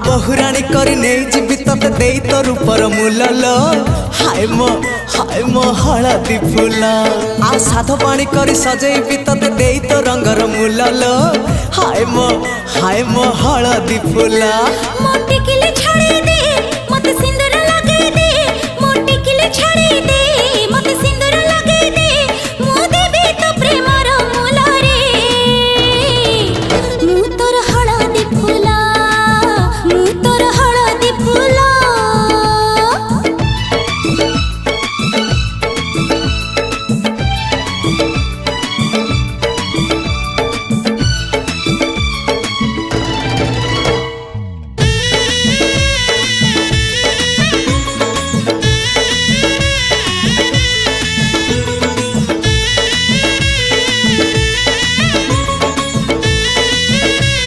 बहुराणी करी नहीं जीवी तते देई तो रूपर मूलल हाय मो हलदी फूल आ साध पानी करी सजेबी तते देई तो रंगर मूलल हाय मो हलदी फूल मोटी किले छाड़ी दे मते सिंदूर लगे दे मोटी किले छाड़ी दे